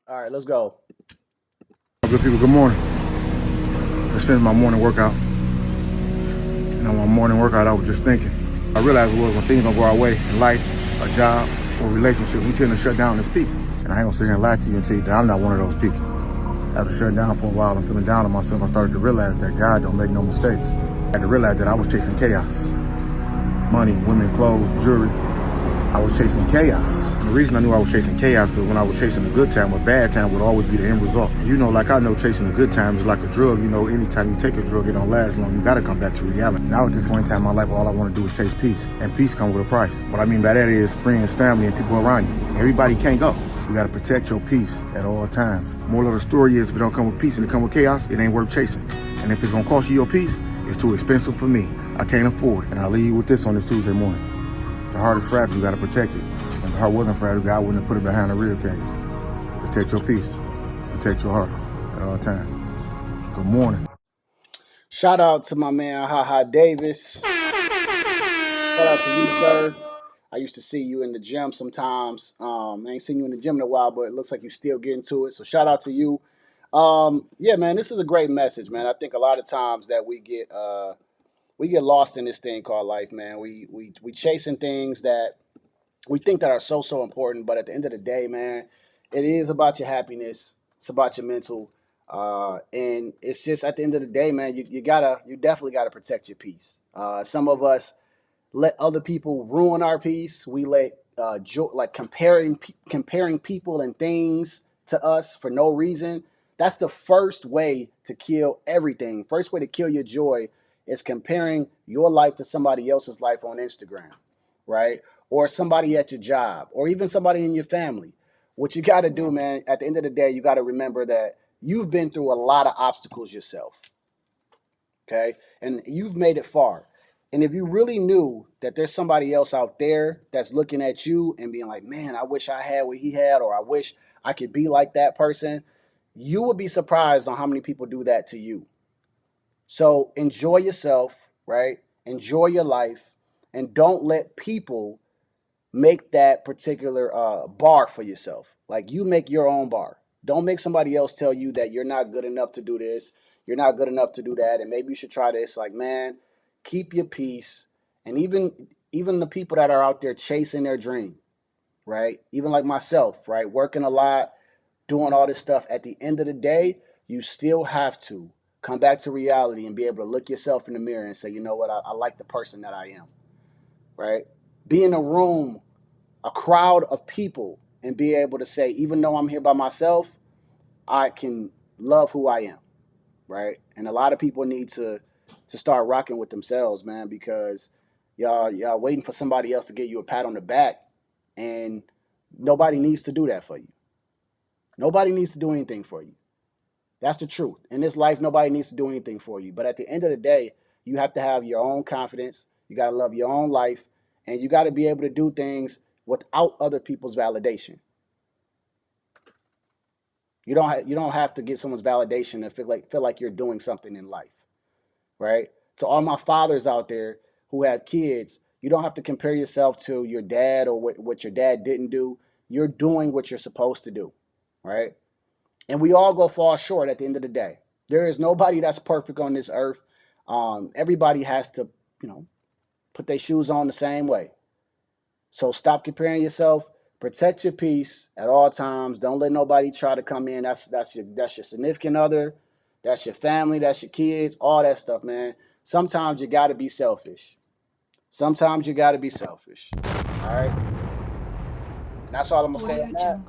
All right, let's go. Good people, good morning. Just finished my morning workout. And on my morning workout, I was just thinking. I realized when things don't go our way in life, a job, or relationship, we tend to shut down as people. And I ain't gonna sit here and lie to you and tell you that I'm not one of those people. After shutting down for a while and feeling down on myself, I started to realize that God don't make no mistakes. I had to realize that I was chasing chaos. Money, women, clothes, jewelry. I was chasing chaos. And the reason I knew I was chasing chaos because when I was chasing a good time, a bad time would always be the end result. And you know, like I know, chasing a good time is like a drug. You know, anytime you take a drug, it don't last long. You gotta come back to reality. Now at this point in time in my life, all I want to do is chase peace. And peace comes with a price. What I mean by that is friends, family, and people around you. Everybody can't go. You gotta protect your peace at all times. Moral of the story is if it don't come with peace and it come with chaos, it ain't worth chasing. And if it's gonna cost you your peace, it's too expensive for me. I can't afford it. And I'll leave you with this on this Tuesday morning. The heart is fragile, you gotta protect it. If the heart wasn't fragile, God wouldn't have put it behind a rib cage. Protect your peace. Protect your heart at all times. Good morning. Shout out to my man, Haha Davis. Shout out to you, sir. I used to see you in the gym sometimes. I ain't seen you in the gym in a while, but it looks like you still getting to it. So shout out to you. Yeah, man, this is a great message, man. I think a lot of times that we get lost in this thing called life, man. We chasing things that we think that are so important, but at the end of the day, man, it is about your happiness. It's about your mental, and it's just at the end of the day, man. You definitely gotta protect your peace. Some of us let other people ruin our peace. We let like comparing people and things to us for no reason. That's the first way to kill everything. First way to kill your joy is comparing your life to somebody else's life on Instagram, right? Or somebody at your job, or even somebody in your family. What you got to do, man, at the end of the day, you got to remember that you've been through a lot of obstacles yourself, okay? And you've made it far. And if you really knew that there's somebody else out there that's looking at you and being like, man, I wish I had what he had, or I wish I could be like that person, you would be surprised on how many people do that to you. So enjoy yourself, right? Enjoy your life, and don't let people make that particular bar for yourself. Like you make your own bar. Don't make somebody else tell you that you're not good enough to do this, you're not good enough to do that, and maybe you should try this. Like, man, keep your peace. And even the people that are out there chasing their dream, right? Even like myself, right? Working a lot, doing all this stuff. At the end of the day, you still have to come back to reality and be able to look yourself in the mirror and say, you know what, I like the person that I am, right? Be in a room, a crowd of people, and be able to say, even though I'm here by myself, I can love who I am, right? And a lot of people need to start rocking with themselves, man, because y'all waiting for somebody else to give you a pat on the back, and nobody needs to do that for you. Nobody needs to do anything for you. That's the truth. In this life, nobody needs to do anything for you. But at the end of the day, you have to have your own confidence. You got to love your own life, and you got to be able to do things without other people's validation. You don't have to get someone's validation to feel like you're doing something in life, right? To all my fathers out there who have kids, you don't have to compare yourself to your dad or what your dad didn't do. You're doing what you're supposed to do, right? And we all go fall short at the end of the day. There is nobody that's perfect on this earth. Everybody has to, you know, put their shoes on the same way. So stop comparing yourself. Protect your peace at all times. Don't let nobody try to come in. That's your significant other, that's your family, that's your kids, all that stuff, man. Sometimes you got to be selfish. Sometimes you got to be selfish. All right, and that's all I'm gonna say on that.